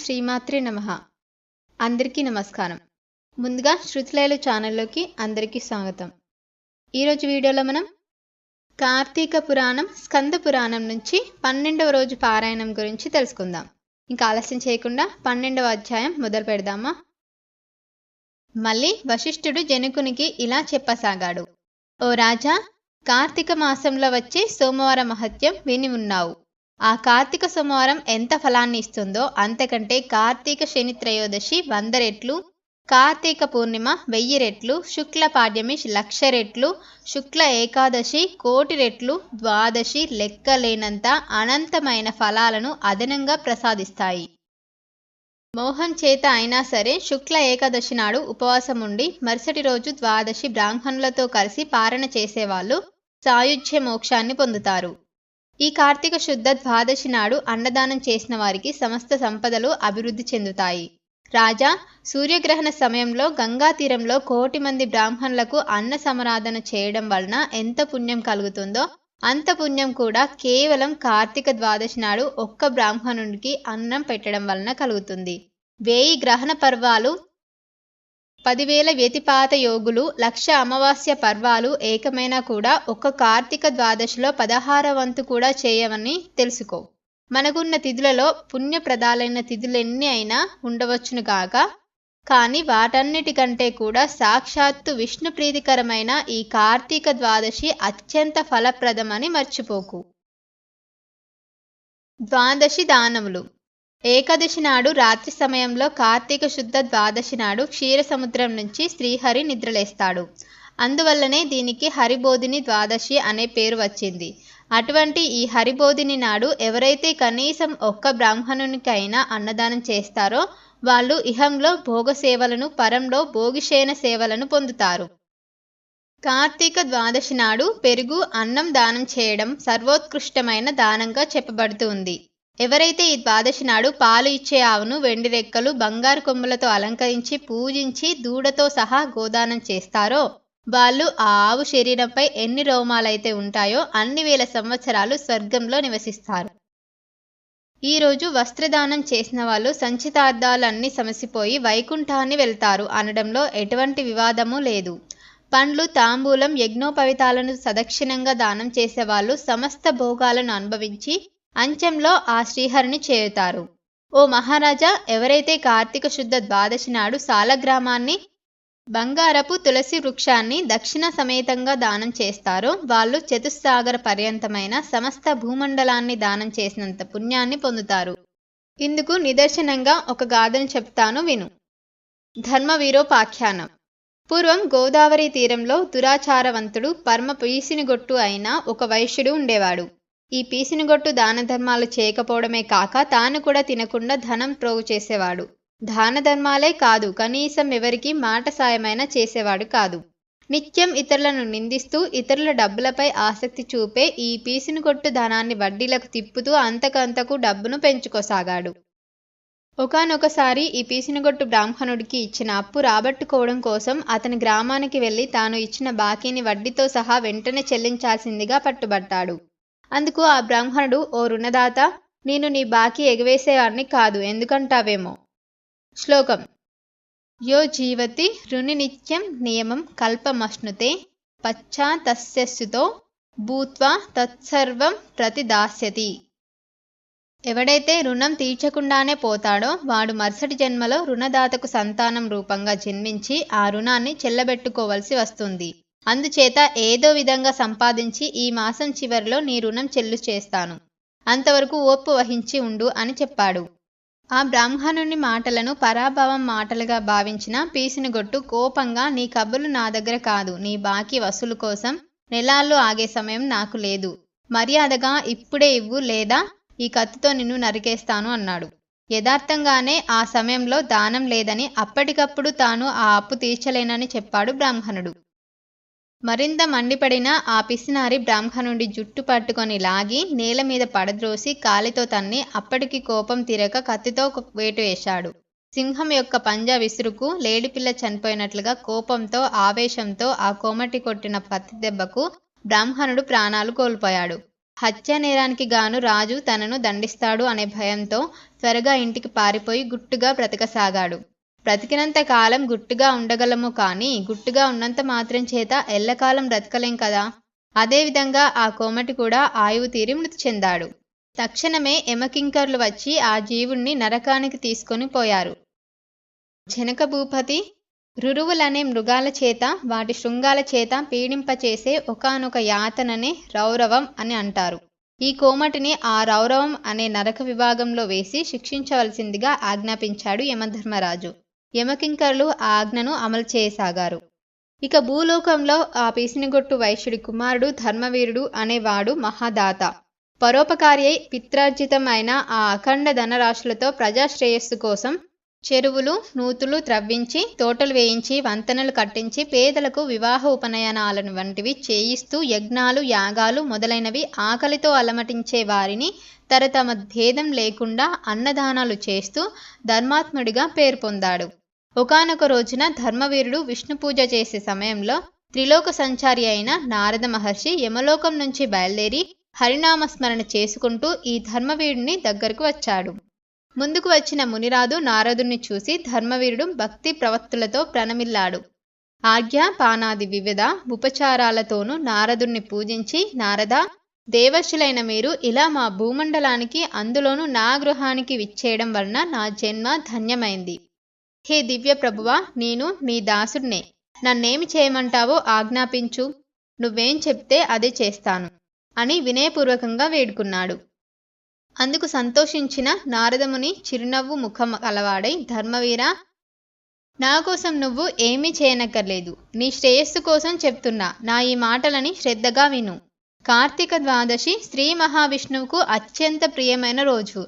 శ్రీమాత్రే నమః. అందరికీ నమస్కారం. ముందుగా శృతిలయలు ఛానల్లోకి అందరికీ స్వాగతం. ఈరోజు వీడియోలో మనం కార్తీక పురాణం స్కంద పురాణం నుంచి 12వ రోజు పారాయణం గురించి తెలుసుకుందాం. ఇంకా ఆలస్యం చేయకుండా 12వ అధ్యాయం మొదలు పెడదామా? మళ్ళీ వశిష్ఠుడు జనకునికి ఇలా చెప్పసాగాడు. ఓ రాజా, కార్తీక మాసంలో వచ్చే సోమవార మహత్యం విని ఉన్నావు. ఆ కార్తీక సోమవారం ఎంత ఫలాన్ని ఇస్తుందో అంతకంటే కార్తీక శని త్రయోదశి 100 రెట్లు, కార్తీక పూర్ణిమ 1000 రెట్లు, శుక్ల పాడ్యమి 1,00,000 రెట్లు, శుక్ల ఏకాదశి 1,00,000 రెట్లు, ద్వాదశి లెక్కలేనంత అనంతమైన ఫలాలను అదనంగా ప్రసాదిస్తాయి. మోహం చేత అయినా సరే శుక్ల ఏకాదశి నాడు ఉపవాసం ఉండి మరుసటి రోజు ద్వాదశి బ్రాహ్మణులతో కలిసి పారణ చేసేవాళ్ళు సాయుధ్య మోక్షాన్ని పొందుతారు. ఈ కార్తీక శుద్ధ ద్వాదశి నాడు అన్నదానం చేసిన వారికి సమస్త సంపదలు అభివృద్ధి చెందుతాయి. రాజా, సూర్యగ్రహణ సమయంలో గంగా తీరంలో 1,00,000 మంది బ్రాహ్మణులకు అన్న సమరాధన చేయడం వలన ఎంత పుణ్యం కలుగుతుందో అంత పుణ్యం కూడా కేవలం కార్తీక ద్వాదశి నాడు ఒక్క బ్రాహ్మణునికి అన్నం పెట్టడం వలన కలుగుతుంది. 1000 గ్రహణ పర్వాలు, 10,000 వ్యతిపాత యోగులు, 1,00,000 అమావాస్య పర్వాలు ఏకమైనా కూడా ఒక్క కార్తీక ద్వాదశిలో 16వ వంతు కూడా చేయవని తెలుసుకో. మనకున్న తిథులలో పుణ్యప్రదాలైన తిథులెన్ని అయినా ఉండవచ్చును కాక, కానీ వాటన్నిటికంటే కూడా సాక్షాత్తు విష్ణు ప్రీతికరమైన ఈ కార్తీక ద్వాదశి అత్యంత ఫలప్రదమని మర్చిపోకు. ద్వాదశి దానములు. ఏకాదశి నాడు రాత్రి సమయంలో కార్తీక శుద్ధ ద్వాదశి నాడు క్షీర సముద్రం నుంచి శ్రీహరి నిద్రలేస్తాడు. అందువల్లనే దీనికి హరిబోధిని ద్వాదశి అనే పేరు వచ్చింది. అటువంటి ఈ హరిబోధిని నాడు ఎవరైతే కనీసం ఒక్క బ్రాహ్మణునికైనా అన్నదానం చేస్తారో వాళ్ళు ఇహంలో భోగ సేవలను, పరంలో భోగిశయన సేవలను పొందుతారు. కార్తీక ద్వాదశి నాడు పెరుగు, అన్నం దానం చేయడం సర్వోత్కృష్టమైన దానంగా చెప్పబడుతుంది. ఎవరైతే ఈ ద్వాదశి నాడు పాలు ఇచ్చే ఆవును వెండి రెక్కలు, బంగారు కొమ్ములతో అలంకరించి పూజించి దూడతో సహా గోదానం చేస్తారో వాళ్ళు ఆ ఆవు శరీరంపై ఎన్ని రోమాలైతే ఉంటాయో అన్ని వేల సంవత్సరాలు స్వర్గంలో నివసిస్తారు. ఈరోజు వస్త్రదానం చేసిన వాళ్ళు సంచితార్థాలన్నీ సమసిపోయి వైకుంఠాన్ని వెళ్తారు అనడంలో ఎటువంటి వివాదము లేదు. పండ్లు, తాంబూలం, యజ్ఞోపవితాలను సదక్షిణంగా దానం చేసేవాళ్ళు సమస్త భోగాలను అనుభవించి అంచెంలో ఆ శ్రీహరిని చేరుతారు. ఓ మహారాజా, ఎవరైతే కార్తీక శుద్ధ ద్వాదశి నాడు సాలగ్రామాన్ని, బంగారపు తులసి వృక్షాన్ని దక్షిణ సమేతంగా దానం చేస్తారో వాళ్ళు చతుస్సాగర పర్యంతమైన సమస్త భూమండలాన్ని దానం చేసినంత పుణ్యాన్ని పొందుతారు. ఇందుకు నిదర్శనంగా ఒక గాథను చెప్తాను విను. ధర్మవీరోపాఖ్యానం. పూర్వం గోదావరి తీరంలో దురాచారవంతుడు, పరమ పీసినిగొట్టు అయిన ఒక వైశ్యుడు ఉండేవాడు. ఈ పీసినిగొట్టు దాన ధర్మాలు చేయకపోవడమే కాక తాను కూడా తినకుండా ధనం ప్రోగు చేసేవాడు. దాన ధర్మాలే కాదు, కనీసం ఎవరికి మాట సాయమైనా చేసేవాడు కాదు. నిత్యం ఇతరులను నిందిస్తూ ఇతరుల డబ్బులపై ఆసక్తి చూపే ఈ పీసినిగొట్టు ధనాన్ని వడ్డీలకు తిప్పుతూ అంతకంతకు డబ్బును పెంచుకోసాగాడు. ఒకానొకసారి ఈ పీసినిగొట్టు బ్రాహ్మణుడికి ఇచ్చిన అప్పు రాబట్టుకోవడం కోసం అతని గ్రామానికి వెళ్ళి తాను ఇచ్చిన బాకీని వడ్డీతో సహా వెంటనే చెల్లించాల్సిందిగా పట్టుబట్టాడు. అందుకు ఆ బ్రాహ్మణుడు, ఓ రుణదాత, నేను నీ బాకీ ఎగవేసేవాడిని కాదు, ఎందుకంటావేమో. శ్లోకం. యో జీవతి రుణి నిత్యం నియమం కల్పమశ్నుతే పశ్చాత్తస్యసుతో భూత్వా తత్సర్వం ప్రతిదాస్యతి. ఎవడైతే రుణం తీర్చకుండానే పోతాడో వాడు మరుసటి జన్మలో రుణదాతకు సంతానం రూపంగా జన్మించి ఆ రుణాన్ని చెల్లబెట్టుకోవలసి వస్తుంది. అందుచేత ఏదో విధంగా సంపాదించి ఈ మాసం చివరిలో నీ రుణం చెల్లు చేస్తాను, అంతవరకు ఓర్పు వహించి ఉండు అని చెప్పాడు. ఆ బ్రాహ్మణుని మాటలను పరాభవం మాటలుగా భావించిన పీసినిగొట్టు కోపంగా, నీ కబుర్లు నా దగ్గర కాదు, నీ బాకీ వసూలు కోసం నెలాళ్ళు ఆగే సమయం నాకు లేదు, మర్యాదగా ఇప్పుడే ఇవ్వు లేదా ఈ కత్తితో నిన్ను నరికేస్తాను అన్నాడు. యథార్థంగానే ఆ సమయంలో దానం లేదని, అప్పటికప్పుడు తాను ఆ అప్పు తీర్చలేనని చెప్పాడు బ్రాహ్మణుడు. మరింత మండిపడిన ఆ పిసినారి బ్రాహ్మణుడి జుట్టు పట్టుకొని లాగి నేల మీద పడద్రోసి కాలితో తన్ని అప్పటికి కోపం తీరక కత్తితో వేటు వేశాడు. సింహం యొక్క పంజా విసురుకు లేడిపిల్ల చనిపోయినట్లుగా కోపంతో, ఆవేశంతో ఆ కోమటి కొట్టిన కత్తి దెబ్బకు బ్రాహ్మణుడు ప్రాణాలు కోల్పోయాడు. హత్య నేరానికి గాను రాజు తనను దండిస్తాడు అనే భయంతో త్వరగా ఇంటికి పారిపోయి గుట్టుగా బ్రతకసాగాడు. బ్రతికినంత కాలం గుట్టుగా ఉండగలము, కానీ గుట్టుగా ఉన్నంత మాత్రం చేత ఎల్లకాలం బ్రతకలేం కదా. అదేవిధంగా ఆ కోమటి కూడా ఆయువు తీరి మృతి చెందాడు. తక్షణమే యమకింకర్లు వచ్చి ఆ జీవుణ్ణి నరకానికి తీసుకొని పోయారు. జనక భూపతి రురువులనే మృగాల చేత, వాటి శృంగాల చేత పీడింపచేసే ఒకానొక యాతననే రౌరవం అని అంటారు. ఈ కోమటిని ఆ రౌరవం అనే నరక విభాగంలో వేసి శిక్షించవలసిందిగా ఆజ్ఞాపించాడు యమధర్మరాజు. యమకింకర్లు ఆ ఆజ్ఞను అమలు చేయసాగారు. ఇక భూలోకంలో ఆ పీసినిగొట్టు వైశ్యుడి కుమారుడు ధర్మవీరుడు అనేవాడు మహాదాత. పరోపకారి అయి పిత్రార్జితం అయిన ఆ అఖండ ధనరాశులతో ప్రజాశ్రేయస్సు కోసం చెరువులు నూతులు త్రవ్వించి, తోటలు వేయించి, వంతెనలు కట్టించి, పేదలకు వివాహ ఉపనయనాలను వంటివి చేయిస్తూ యజ్ఞాలు యాగాలు మొదలైనవి ఆకలితో అలమటించే వారిని తరతమ భేదం లేకుండా అన్నదానాలు చేస్తూ ధర్మాత్ముడిగా పేరు పొందాడు. ఒకానొక రోజున ధర్మవీరుడు విష్ణు పూజ చేసే సమయంలో త్రిలోక సంచారి అయిన నారద మహర్షి యమలోకం నుంచి బయలుదేరి హరినామస్మరణ చేసుకుంటూ ఈ ధర్మవీరుడిని దగ్గరకు వచ్చాడు. ముందుకు వచ్చిన మునిరాజు నారదుణ్ణి చూసి ధర్మవీరుడు భక్తి ప్రవత్తులతో ప్రణమిల్లాడు. ఆజ్ఞ పానాది వివిధ ఉపచారాలతోనూ నారదుణ్ణి పూజించి, నారద, దేవర్షులైన మీరు ఇలా మా భూమండలానికి, అందులోనూ నా గృహానికి విచ్చేయడం వలన నా జన్మ ధన్యమైంది. హే దివ్య ప్రభువా, నేను నీ దాసుడినే. నన్నేమి చేయమంటావో ఆజ్ఞాపించు. నువ్వేం చెప్తే అదే చేస్తాను అని వినయపూర్వకంగా వేడుకున్నాడు. అందుకు సంతోషించిన నారదముని చిరునవ్వు ముఖం కలవాడై, ధర్మవీరా, నా కోసం నువ్వు ఏమీ చేయనక్కర్లేదు. నీ శ్రేయస్సు కోసం చెప్తున్నా. నా ఈ మాటలని శ్రద్ధగా విను. కార్తీక ద్వాదశి శ్రీ మహావిష్ణువుకు అత్యంత ప్రియమైన రోజు.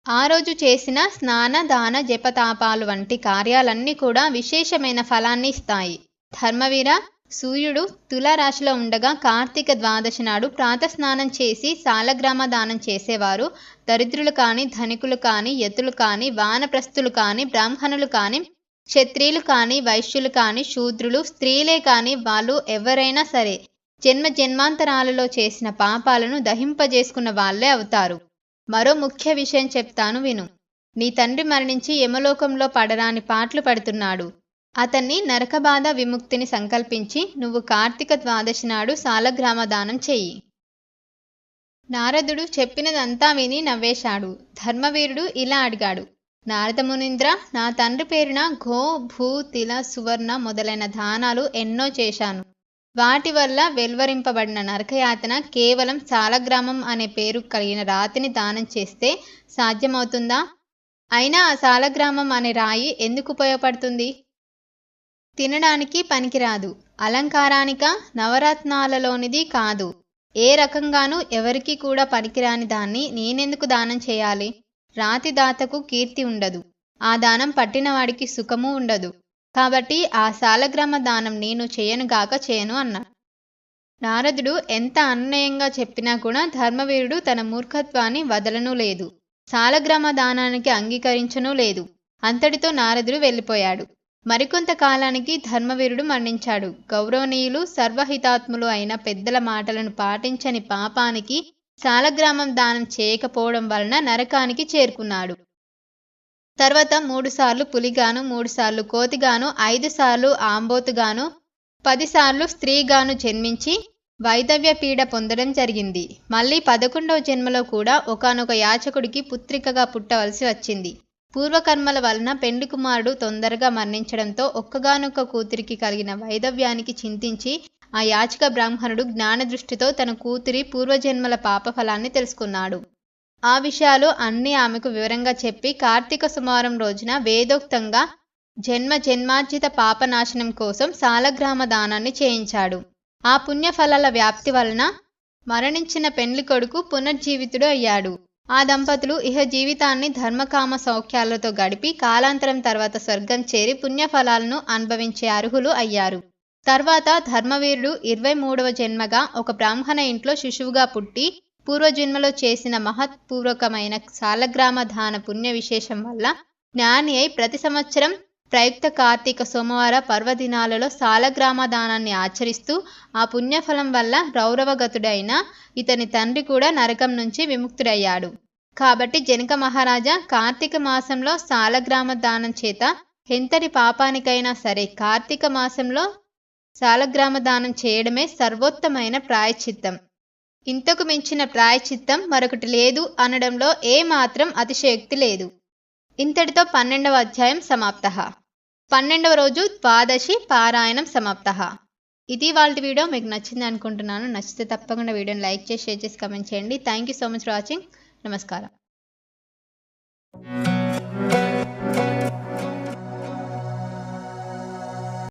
ఆ రోజు చేసిన స్నాన దాన జపతాపాలు వంటి కార్యాలన్నీ కూడా విశేషమైన ఫలాన్ని ఇస్తాయి. ధర్మవీర, సూర్యుడు తులారాశిలో ఉండగా కార్తీక ద్వాదశి నాడు ప్రాతస్నానం చేసి సాలగ్రామ దానం చేసేవారు దరిద్రులు కాని, ధనికులు కాని, యతులు కాని, వానప్రస్థులు కాని, బ్రాహ్మణులు కాని, క్షత్రియులు కాని, వైశ్యులు కాని, శూద్రులు, స్త్రీలే కాని వాళ్ళు ఎవరైనా సరే జన్మ జన్మాంతరాలలో చేసిన పాపాలను దహింపజేసుకున్న వాళ్లే అవుతారు. మరో ముఖ్య విషయం చెప్తాను విను. నీ తండ్రి మరణించి యమలోకంలో పడరాని పాట్లు పడుతున్నాడు. అతన్ని నరకబాధ విముక్తిని సంకల్పించి నువ్వు కార్తీక ద్వాదశి నాడు సాలగ్రామ దానం చెయ్యి. నారదుడు చెప్పినదంతా విని నవ్వేశాడు. ధర్మవీరుడు ఇలా అడిగాడు, నారదమునీంద్ర, నా తండ్రి పేరున గో, భూ, తిల, సువర్ణ మొదలైన దానాలు ఎన్నో చేశాను. వాటి వల్ల వెల్వరింపబడిన నరకయాతన కేవలం సాలగ్రామం అనే పేరు కలిగిన రాతిని దానం చేస్తే సాధ్యమవుతుందా? అయినా ఆ సాలగ్రామం అనే రాయి ఎందుకు ఉపయోగపడుతుంది? తినడానికి పనికిరాదు, అలంకారానిక, నవరత్నాలలోనిది కాదు. ఏ రకంగానూ ఎవరికి కూడా పనికిరాని దాన్ని నేనెందుకు దానం చేయాలి? రాతి దాతకు కీర్తి ఉండదు, ఆ దానం పట్టినవాడికి సుఖము ఉండదు. కాబట్టి ఆ సాలగ్రామ దానం నేను చేయనుగాక చేయను అన్నాడు. నారదుడు ఎంత అన్యాయంగా చెప్పినా కూడా ధర్మవీరుడు తన మూర్ఖత్వాన్ని వదలను లేదు. సాలగ్రామ దానానికి అంగీకరించనూ లేదు. అంతటితో నారదుడు వెళ్ళిపోయాడు. మరికొంత కాలానికి ధర్మవీరుడు మరణించాడు. గౌరవనీయులు సర్వహితాత్ములు అయిన పెద్దల మాటలను పాటించని పాపానికి సాలగ్రామం దానం చేయకపోవడం వలన నరకానికి చేరుకున్నాడు. తర్వాత 3 సార్లు పులిగాను, 3 సార్లు కోతిగాను, 5 సార్లు ఆంబోతుగాను, 10 సార్లు స్త్రీగాను జన్మించి వైదవ్య పీడ పొందడం జరిగింది. మళ్ళీ 11వ జన్మలో కూడా ఒకానొక యాచకుడికి పుత్రికగా పుట్టవలసి వచ్చింది. పూర్వకర్మల వలన పెండ్లి కుమారుడు తొందరగా మరణించడంతో ఒక్కగానొక్క కూతురికి కలిగిన వైదవ్యానికి చింతించి ఆ యాచక బ్రాహ్మణుడు జ్ఞానదృష్టితో తన కూతురి పూర్వజన్మల పాపఫలాన్ని తెలుసుకున్నాడు. ఆ విషయాలు అన్నీ ఆమెకు వివరంగా చెప్పి కార్తీక సోమవారం రోజున వేదోక్తంగా జన్మ జన్మార్జిత పాపనాశనం కోసం సాలగ్రామ దానాన్ని చేయించాడు. ఆ పుణ్యఫలాల వ్యాప్తి వలన మరణించిన పెండ్లి కొడుకు పునర్జీవితుడు అయ్యాడు. ఆ దంపతులు ఇహ జీవితాన్ని ధర్మకామ సౌఖ్యాలతో గడిపి కాలాంతరం తర్వాత స్వర్గం చేరి పుణ్యఫలాలను అనుభవించే అర్హులు అయ్యారు. తర్వాత ధర్మవీరుడు 23వ జన్మగా ఒక బ్రాహ్మణ ఇంట్లో శిశువుగా పుట్టి పూర్వజన్మలో చేసిన మహత్పూర్వకమైన సాలగ్రామ దాన పుణ్య విశేషం వల్ల జ్ఞాని అయి ప్రతి సంవత్సరం ప్రయుక్త కార్తీక సోమవార పర్వదినాలలో సాలగ్రామ దానాన్ని ఆచరిస్తూ ఆ పుణ్యఫలం వల్ల రౌరవగతుడైన ఇతని తండ్రి కూడా నరకం నుంచి విముక్తుడయ్యాడు. కాబట్టి జనక మహారాజా, కార్తీక మాసంలో సాలగ్రామ దానం చేత ఎంతటి పాపానికైనా సరే కార్తీక మాసంలో సాలగ్రామ దానం చేయడమే సర్వోత్తమైన ప్రాయశ్చిత్తం. ఇంతకు మించిన ప్రాయశ్చిత్తం మరొకటి లేదు అనడంలో ఏమాత్రం అతిశయోక్తి లేదు. ఇంతటితో 12వ అధ్యాయం సమాప్తః. 12వ రోజు ద్వాదశి పారాయణం సమాప్తః. ఇది వాళ్ళ వీడియో. మీకు నచ్చింది అనుకుంటున్నాను. నచ్చితే తప్పకుండా వీడియోని లైక్ చేసి, షేర్ చేసి, కమెంట్ చేయండి. Thank you so much for watching. నమస్కారం.